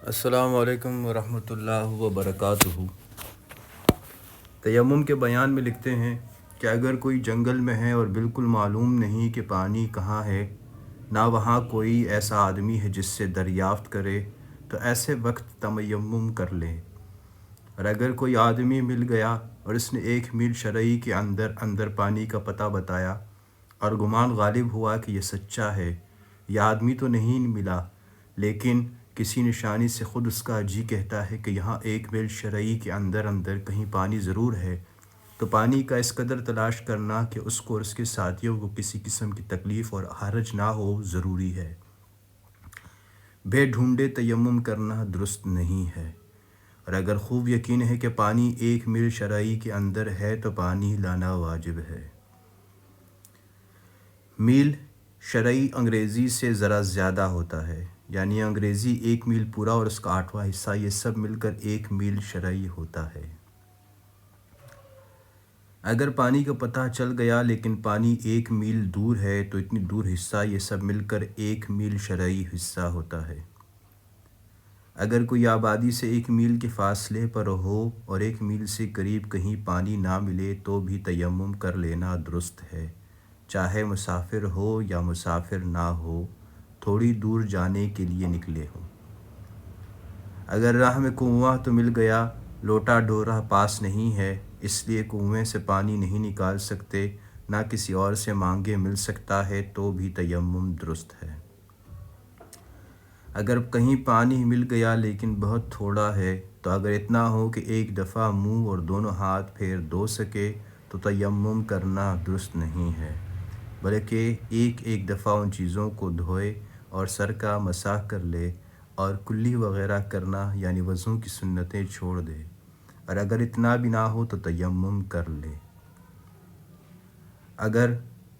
السلام علیکم ورحمۃ اللہ وبرکاتہ۔ تیمم کے بیان میں لکھتے ہیں کہ اگر کوئی جنگل میں ہے اور بالکل معلوم نہیں کہ پانی کہاں ہے، نہ وہاں کوئی ایسا آدمی ہے جس سے دریافت کرے، تو ایسے وقت تیمم کر لے۔ اور اگر کوئی آدمی مل گیا اور اس نے 1 میل شرعی کے اندر پانی کا پتہ بتایا اور گمان غالب ہوا کہ یہ سچا ہے، یہ آدمی تو نہیں ملا، لیکن کسی نشانی سے خود اس کا جی کہتا ہے کہ یہاں 1 میل شرعی کے اندر کہیں پانی ضرور ہے، تو پانی کا اس قدر تلاش کرنا کہ اس کو اور اس کے ساتھیوں کو کسی قسم کی تکلیف اور حرج نہ ہو ضروری ہے۔ بے ڈھونڈے تیمم کرنا درست نہیں ہے، اور اگر خوب یقین ہے کہ پانی 1 میل شرعی کے اندر ہے تو پانی لانا واجب ہے۔ میل شرعی انگریزی سے ذرا زیادہ ہوتا ہے، یعنی انگریزی 1 میل پورا اور اس کا 8واں حصہ، یہ سب مل کر 1 میل شرعی ہوتا ہے۔ اگر پانی کا پتہ چل گیا لیکن پانی 1 میل دور ہے تو اتنی دور حصہ یہ سب مل کر 1 میل شرعی حصہ ہوتا ہے۔ اگر کوئی آبادی سے 1 میل کے فاصلے پر ہو اور 1 میل سے قریب کہیں پانی نہ ملے تو بھی تیمم کر لینا درست ہے، چاہے مسافر ہو یا مسافر نہ ہو، تھوڑی دور جانے کے لیے نکلے ہوں۔ اگر راہ میں کنواں تو مل گیا، لوٹا ڈورا پاس نہیں ہے، اس لیے کنویں سے پانی نہیں نکال سکتے، نہ کسی اور سے مانگے مل سکتا ہے، تو بھی تیمم درست ہے۔ اگر کہیں پانی مل گیا لیکن بہت تھوڑا ہے، تو اگر اتنا ہو کہ ایک دفعہ منہ اور دونوں ہاتھ پھیر دھو سکے تو تیمم کرنا درست نہیں ہے، بلکہ ایک دفعہ ان چیزوں کو دھوئے اور سر کا مسح کر لے اور کلی وغیرہ کرنا یعنی وضو کی سنتیں چھوڑ دے، اور اگر اتنا بھی نہ ہو تو تیمم کر لے۔ اگر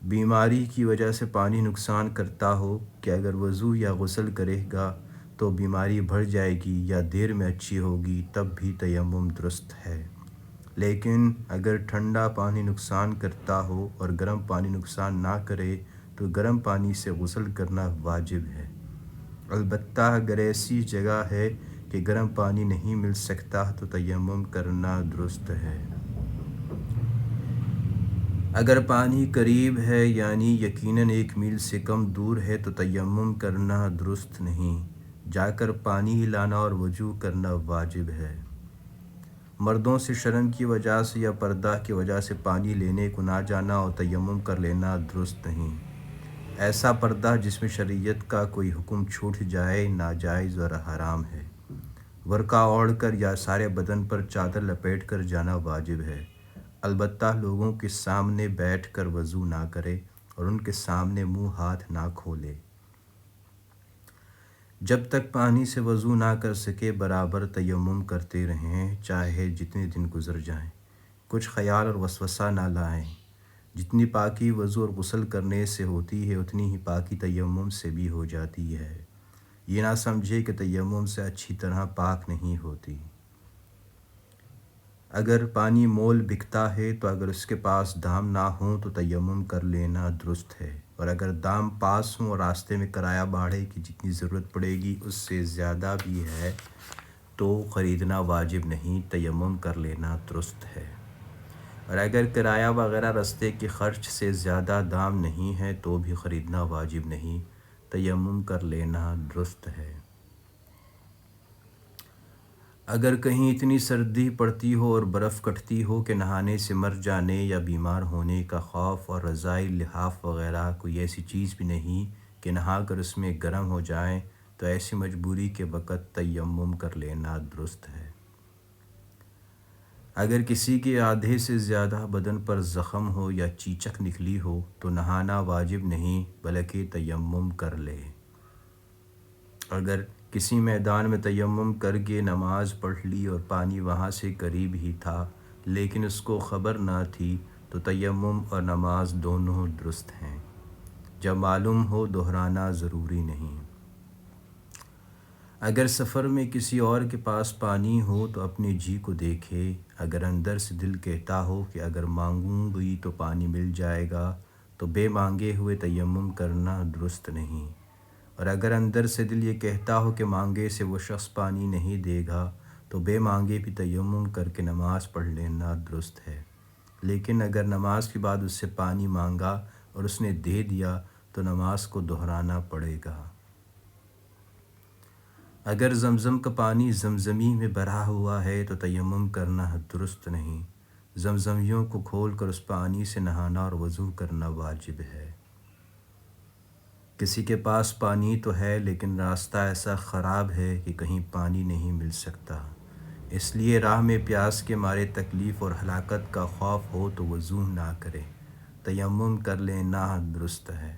بیماری کی وجہ سے پانی نقصان کرتا ہو کہ اگر وضو یا غسل کرے گا تو بیماری بڑھ جائے گی یا دیر میں اچھی ہوگی، تب بھی تیمم درست ہے۔ لیکن اگر ٹھنڈا پانی نقصان کرتا ہو اور گرم پانی نقصان نہ کرے تو گرم پانی سے غسل کرنا واجب ہے، البتہ اگر ایسی جگہ ہے کہ گرم پانی نہیں مل سکتا تو تیمم کرنا درست ہے۔ اگر پانی قریب ہے یعنی یقیناً 1 میل سے کم دور ہے تو تیمم کرنا درست نہیں، جا کر پانی لانا اور وضو کرنا واجب ہے۔ مردوں سے شرم کی وجہ سے یا پردہ کی وجہ سے پانی لینے کو نہ جانا اور تیمم کر لینا درست نہیں۔ ایسا پردہ جس میں شریعت کا کوئی حکم چھوٹ جائے ناجائز اور حرام ہے۔ برقع اوڑھ کر یا سارے بدن پر چادر لپیٹ کر جانا واجب ہے، البتہ لوگوں کے سامنے بیٹھ کر وضو نہ کرے اور ان کے سامنے منہ ہاتھ نہ کھولے۔ جب تک پانی سے وضو نہ کر سکے برابر تیمم کرتے رہیں، چاہے جتنے دن گزر جائیں، کچھ خیال اور وسوسہ نہ لائیں۔ جتنی پاکی وضو اور غسل کرنے سے ہوتی ہے اتنی ہی پاکی تیمم سے بھی ہو جاتی ہے، یہ نہ سمجھے کہ تیمم سے اچھی طرح پاک نہیں ہوتی۔ اگر پانی مول بکتا ہے تو اگر اس کے پاس دام نہ ہوں تو تیمم کر لینا درست ہے، اور اگر دام پاس ہوں اور راستے میں کرایہ بھاڑے کی جتنی ضرورت پڑے گی اس سے زیادہ بھی ہے تو خریدنا واجب نہیں، تیمم کر لینا درست ہے۔ اور اگر کرایہ وغیرہ راستے کے خرچ سے زیادہ دام نہیں ہے تو بھی خریدنا واجب نہیں، تیمم کر لینا درست ہے۔ اگر کہیں اتنی سردی پڑتی ہو اور برف کٹتی ہو کہ نہانے سے مر جانے یا بیمار ہونے کا خوف اور رضاعی لحاف وغیرہ کوئی ایسی چیز بھی نہیں کہ نہا کر اس میں گرم ہو جائیں، تو ایسی مجبوری کے وقت تیمم کر لینا درست ہے۔ اگر کسی کے آدھے سے زیادہ بدن پر زخم ہو یا چیچک نکلی ہو تو نہانا واجب نہیں بلکہ تیمم کر لے۔ اگر کسی میدان میں تیمم کر کے نماز پڑھ لی اور پانی وہاں سے قریب ہی تھا لیکن اس کو خبر نہ تھی تو تیمم اور نماز دونوں درست ہیں، جب معلوم ہو دہرانا ضروری نہیں۔ اگر سفر میں کسی اور کے پاس پانی ہو تو اپنے جی کو دیکھے، اگر اندر سے دل کہتا ہو کہ اگر مانگوں گی تو پانی مل جائے گا تو بے مانگے ہوئے تیمم کرنا درست نہیں، اور اگر اندر سے دل یہ کہتا ہو کہ مانگے سے وہ شخص پانی نہیں دے گا تو بے مانگے بھی تیمم کر کے نماز پڑھ لینا درست ہے۔ لیکن اگر نماز کے بعد اس سے پانی مانگا اور اس نے دے دیا تو نماز کو دہرانا پڑے گا۔ اگر زمزم کا پانی زمزمی میں بھرا ہوا ہے تو تیمم کرنا درست نہیں۔ زمزمیوں کو کھول کر اس پانی سے نہانا اور وضو کرنا واجب ہے۔ کسی کے پاس پانی تو ہے لیکن راستہ ایسا خراب ہے کہ کہیں پانی نہیں مل سکتا، اس لیے راہ میں پیاس کے مارے تکلیف اور ہلاکت کا خوف ہو تو وضو نہ کرے، تیمم کر لینا درست ہے۔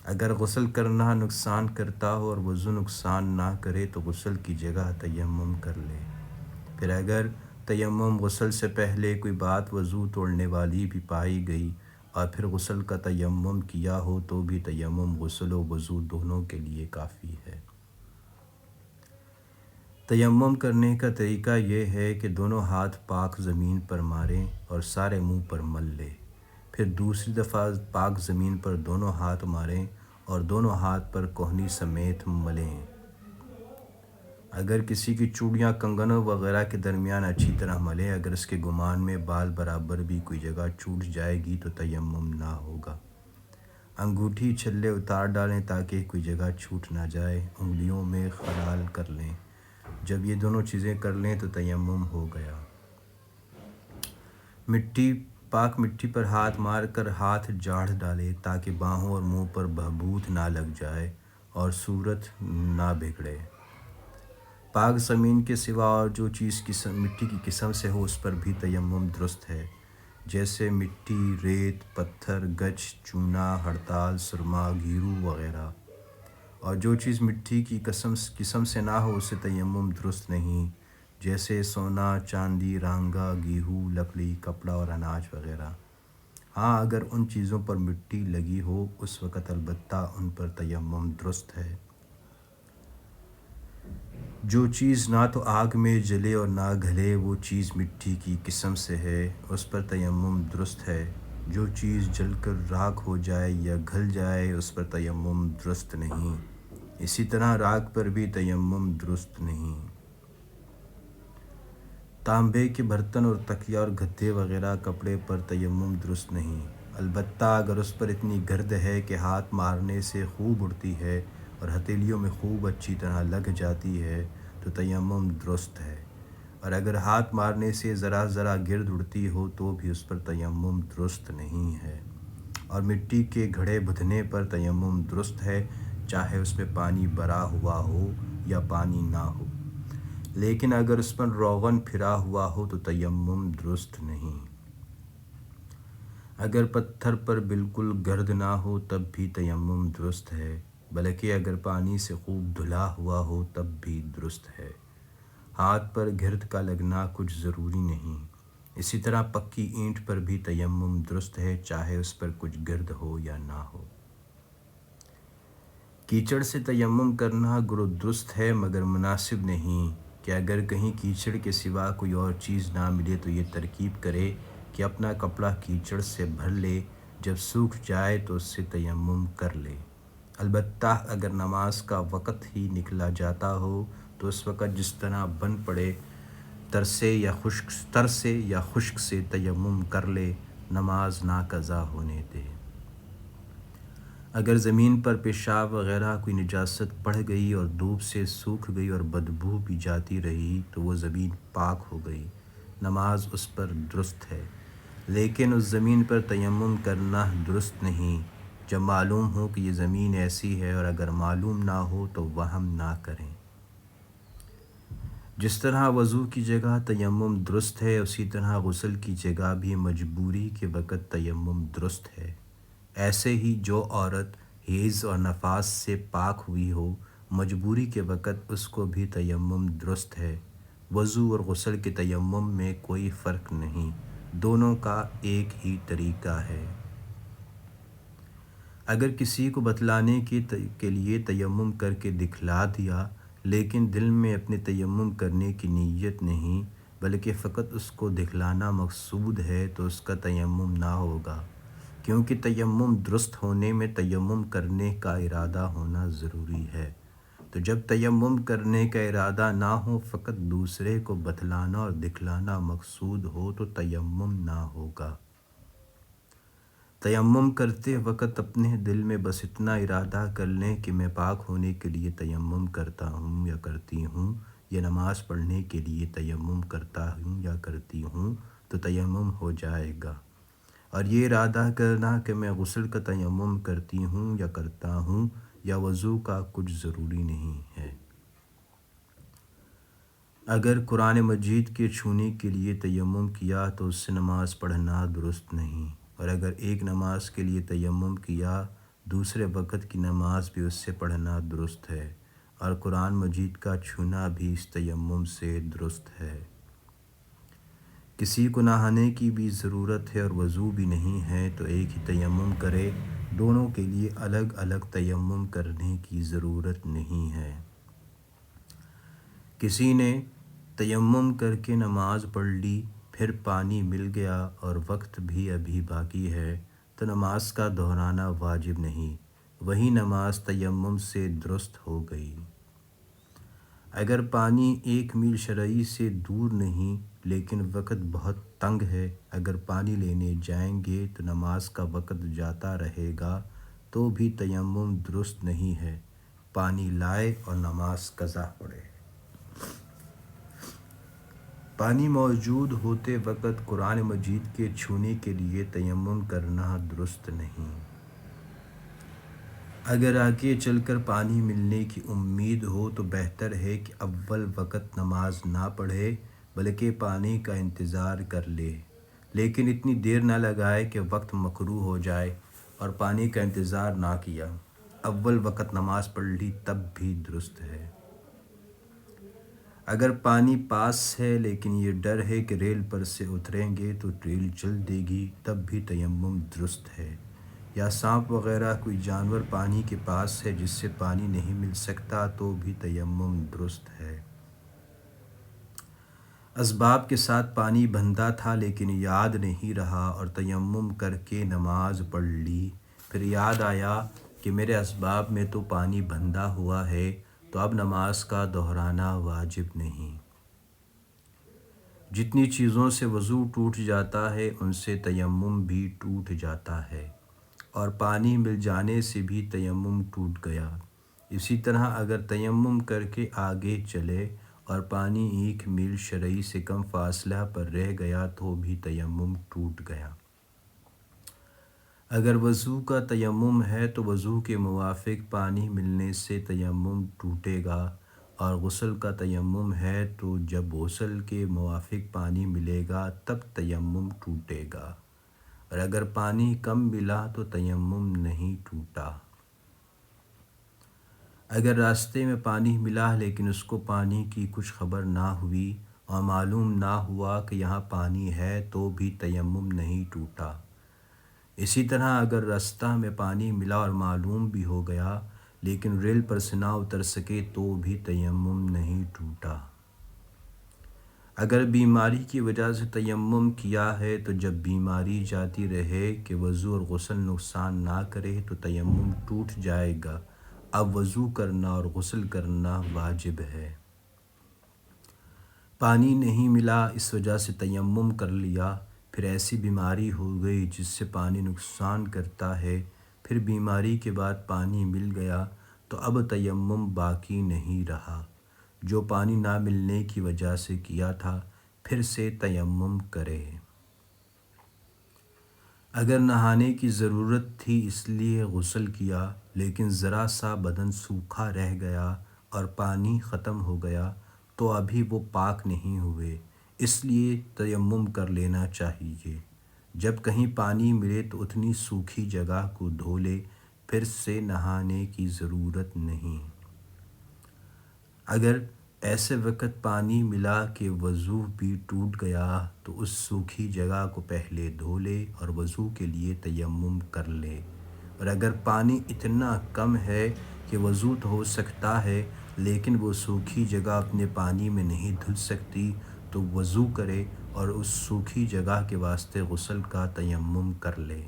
اگر غسل کرنا نقصان کرتا ہو اور وضو نقصان نہ کرے تو غسل کی جگہ تیمم کر لے۔ پھر اگر تیمم غسل سے پہلے کوئی بات وضو توڑنے والی بھی پائی گئی اور پھر غسل کا تیمم کیا ہو تو بھی تیمم غسل و وضو دونوں کے لیے کافی ہے۔ تیمم کرنے کا طریقہ یہ ہے کہ دونوں ہاتھ پاک زمین پر ماریں اور سارے منہ پر مل لے، پھر دوسری دفعہ پاک زمین پر دونوں ہاتھ ماریں اور دونوں ہاتھ پر کوہنی سمیت ملیں۔ اگر کسی کی چوڑیاں کنگنوں وغیرہ کے درمیان اچھی طرح ملیں، اگر اس کے گمان میں بال برابر بھی کوئی جگہ چھوٹ جائے گی تو تیمم نہ ہوگا۔ انگوٹھی چھلے اتار ڈالیں تاکہ کوئی جگہ چھوٹ نہ جائے، انگلیوں میں خلال کر لیں۔ جب یہ دونوں چیزیں کر لیں تو تیمم ہو گیا۔ پاک مٹی پر ہاتھ مار کر ہاتھ جاڑ ڈالے تاکہ باہوں اور منہ پر بھبوت نہ لگ جائے اور صورت نہ بگڑے۔ پاک زمین کے سوا اور جو چیز مٹی کی قسم سے ہو اس پر بھی تیمم درست ہے، جیسے مٹی، ریت، پتھر، گچ، چونا، ہڑتال، سرما، گھیرو وغیرہ۔ اور جو چیز مٹی کی قسم سے نہ ہو اسے تیمم درست نہیں، جیسے سونا، چاندی، رانگا، گیہوں، لکڑی، کپڑا اور اناج وغیرہ۔ ہاں اگر ان چیزوں پر مٹی لگی ہو اس وقت البتہ ان پر تیمم درست ہے۔ جو چیز نہ تو آگ میں جلے اور نہ گھلے وہ چیز مٹی کی قسم سے ہے، اس پر تیمم درست ہے۔ جو چیز جل کر راکھ ہو جائے یا گھل جائے اس پر تیمم درست نہیں، اسی طرح راکھ پر بھی تیمم درست نہیں۔ تانبے کے برتن اور تکیہ اور گدے وغیرہ کپڑے پر تیمم درست نہیں، البتہ اگر اس پر اتنی گرد ہے کہ ہاتھ مارنے سے خوب اڑتی ہے اور ہتھیلیوں میں خوب اچھی طرح لگ جاتی ہے تو تیمم درست ہے، اور اگر ہاتھ مارنے سے ذرا ذرا گرد اڑتی ہو تو بھی اس پر تیمم درست نہیں ہے۔ اور مٹی کے گھڑے بدھنے پر تیمم درست ہے، چاہے اس میں پانی بھرا ہوا ہو یا پانی نہ ہو، لیکن اگر اس پر روغن پھرا ہوا ہو تو تیمم درست نہیں۔ اگر پتھر پر بالکل گرد نہ ہو تب بھی تیمم درست ہے، بلکہ اگر پانی سے خوب دھلا ہوا ہو تب بھی درست ہے۔ ہاتھ پر گرد کا لگنا کچھ ضروری نہیں، اسی طرح پکی اینٹ پر بھی تیمم درست ہے، چاہے اس پر کچھ گرد ہو یا نہ ہو۔ کیچڑ سے تیمم کرنا گرو درست ہے مگر مناسب نہیں کہ اگر کہیں کیچڑ کے سوا کوئی اور چیز نہ ملے تو یہ ترکیب کرے کہ اپنا کپڑا کیچڑ سے بھر لے، جب سوکھ جائے تو اس سے تیمم کر لے۔ البتہ اگر نماز کا وقت ہی نکلا جاتا ہو تو اس وقت جس طرح بن پڑے تر سے یا خشک سے تیمم کر لے، نماز نہ قضا ہونے دے۔ اگر زمین پر پیشاب وغیرہ کوئی نجاست پڑ گئی اور دھوپ سے سوکھ گئی اور بدبو بھی جاتی رہی تو وہ زمین پاک ہو گئی، نماز اس پر درست ہے، لیکن اس زمین پر تیمم کرنا درست نہیں جب معلوم ہو کہ یہ زمین ایسی ہے، اور اگر معلوم نہ ہو تو وہم نہ کریں۔ جس طرح وضو کی جگہ تیمم درست ہے اسی طرح غسل کی جگہ بھی مجبوری کے وقت تیمم درست ہے۔ ایسے ہی جو عورت حیض اور نفاس سے پاک ہوئی ہو مجبوری کے وقت اس کو بھی تیمم درست ہے۔ وضو اور غسل کے تیمم میں کوئی فرق نہیں، دونوں کا ایک ہی طریقہ ہے۔ اگر کسی کو بتلانے کے لیے تیمم کر کے دکھلا دیا لیکن دل میں اپنے تیمم کرنے کی نیت نہیں بلکہ فقط اس کو دکھلانا مقصود ہے تو اس کا تیمم نہ ہوگا، کیونکہ تیمم درست ہونے میں تیمم کرنے کا ارادہ ہونا ضروری ہے۔ تو جب تیمم کرنے کا ارادہ نہ ہو، فقط دوسرے کو بتلانا اور دکھلانا مقصود ہو تو تیمم نہ ہوگا۔ تیمم کرتے وقت اپنے دل میں بس اتنا ارادہ کر لیں کہ میں پاک ہونے کے لیے تیمم کرتا ہوں یا کرتی ہوں، یا نماز پڑھنے کے لیے تیمم کرتا ہوں یا کرتی ہوں، تو تیمم ہو جائے گا۔ اور یہ ارادہ کرنا کہ میں غسل کا تیمم کرتی ہوں یا کرتا ہوں یا وضو کا کچھ ضروری نہیں ہے۔ اگر قرآن مجید کے چھونے کے لیے تیمم کیا تو اس سے نماز پڑھنا درست نہیں، اور اگر ایک نماز کے لیے تیمم کیا دوسرے وقت کی نماز بھی اس سے پڑھنا درست ہے، اور قرآن مجید کا چھونا بھی اس تیمم سے درست ہے۔ کسی کو نہانے کی بھی ضرورت ہے اور وضو بھی نہیں ہے تو ایک ہی تیمم کرے، دونوں کے لیے الگ الگ تیمم کرنے کی ضرورت نہیں ہے۔ کسی نے تیمم کر کے نماز پڑھ لی، پھر پانی مل گیا اور وقت بھی ابھی باقی ہے تو نماز کا دہرانا واجب نہیں، وہی نماز تیمم سے درست ہو گئی۔ اگر پانی 1 میل شرعی سے دور نہیں لیکن وقت بہت تنگ ہے، اگر پانی لینے جائیں گے تو نماز کا وقت جاتا رہے گا تو بھی تیمم درست نہیں ہے، پانی لائے اور نماز قضا پڑھے۔ پانی موجود ہوتے وقت قرآن مجید کے چھونے کے لیے تیمم کرنا درست نہیں۔ اگر آگے چل کر پانی ملنے کی امید ہو تو بہتر ہے کہ اول وقت نماز نہ پڑھے بلکہ پانی کا انتظار کر لے، لیکن اتنی دیر نہ لگائے کہ وقت مکروہ ہو جائے اور پانی کا انتظار نہ کیا، اول وقت نماز پڑھ لی تب بھی درست ہے۔ اگر پانی پاس ہے لیکن یہ ڈر ہے کہ ریل پر سے اتریں گے تو ریل چل دے گی، تب بھی تیمم درست ہے۔ یا سانپ وغیرہ کوئی جانور پانی کے پاس ہے جس سے پانی نہیں مل سکتا تو بھی تیمم درست ہے۔ اسباب کے ساتھ پانی بندھا تھا لیکن یاد نہیں رہا اور تیمم کر کے نماز پڑھ لی، پھر یاد آیا کہ میرے اسباب میں تو پانی بندھا ہوا ہے تو اب نماز کا دہرانا واجب نہیں۔ جتنی چیزوں سے وضو ٹوٹ جاتا ہے ان سے تیمم بھی ٹوٹ جاتا ہے، اور پانی مل جانے سے بھی تیمم ٹوٹ گیا۔ اسی طرح اگر تیمم کر کے آگے چلے اور پانی 1 میل شرعی سے کم فاصلہ پر رہ گیا تو بھی تیمم ٹوٹ گیا۔ اگر وضو کا تیمم ہے تو وضو کے موافق پانی ملنے سے تیمم ٹوٹے گا، اور غسل کا تیمم ہے تو جب غسل کے موافق پانی ملے گا تب تیمم ٹوٹے گا، اور اگر پانی کم ملا تو تیمم نہیں ٹوٹا۔ اگر راستے میں پانی ملا لیکن اس کو پانی کی کچھ خبر نہ ہوئی اور معلوم نہ ہوا کہ یہاں پانی ہے تو بھی تیمم نہیں ٹوٹا۔ اسی طرح اگر راستہ میں پانی ملا اور معلوم بھی ہو گیا لیکن ریل پر سے نہ اتر سکے تو بھی تیمم نہیں ٹوٹا۔ اگر بیماری کی وجہ سے تیمم کیا ہے تو جب بیماری جاتی رہے کہ وضو اور غسل نقصان نہ کرے تو تیمم ٹوٹ جائے گا، اب وضو کرنا اور غسل کرنا واجب ہے۔ پانی نہیں ملا اس وجہ سے تیمم کر لیا، پھر ایسی بیماری ہو گئی جس سے پانی نقصان کرتا ہے، پھر بیماری کے بعد پانی مل گیا تو اب تیمم باقی نہیں رہا، جو پانی نہ ملنے کی وجہ سے کیا تھا پھر سے تیمم کرے۔ اگر نہانے کی ضرورت تھی اس لیے غسل کیا لیکن ذرا سا بدن سوکھا رہ گیا اور پانی ختم ہو گیا تو ابھی وہ پاک نہیں ہوئے، اس لیے تیمم کر لینا چاہیے۔ جب کہیں پانی ملے تو اتنی سوکھی جگہ کو دھو لے، پھر سے نہانے کی ضرورت نہیں۔ اگر ایسے وقت پانی ملا کہ وضو بھی ٹوٹ گیا تو اس سوکھی جگہ کو پہلے دھو لے اور وضو کے لیے تیمم کر لے، اور اگر پانی اتنا کم ہے کہ وضو تو ہو سکتا ہے لیکن وہ سوکھی جگہ اپنے پانی میں نہیں دھل سکتی تو وضو کرے اور اس سوکھی جگہ کے واسطے غسل کا تیمم کر لے۔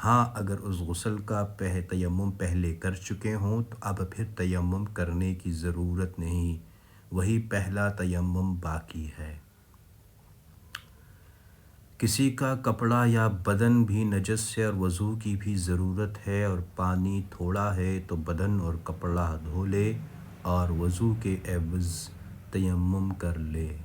ہاں اگر اس غسل کا تیمم پہلے کر چکے ہوں تو اب پھر تیمم کرنے کی ضرورت نہیں، وہی پہلا تیمم باقی ہے۔ کسی کا کپڑا یا بدن بھی نجس ہے اور وضو کی بھی ضرورت ہے اور پانی تھوڑا ہے تو بدن اور کپڑا دھو لے اور وضو کے عوض تیمم کر لے۔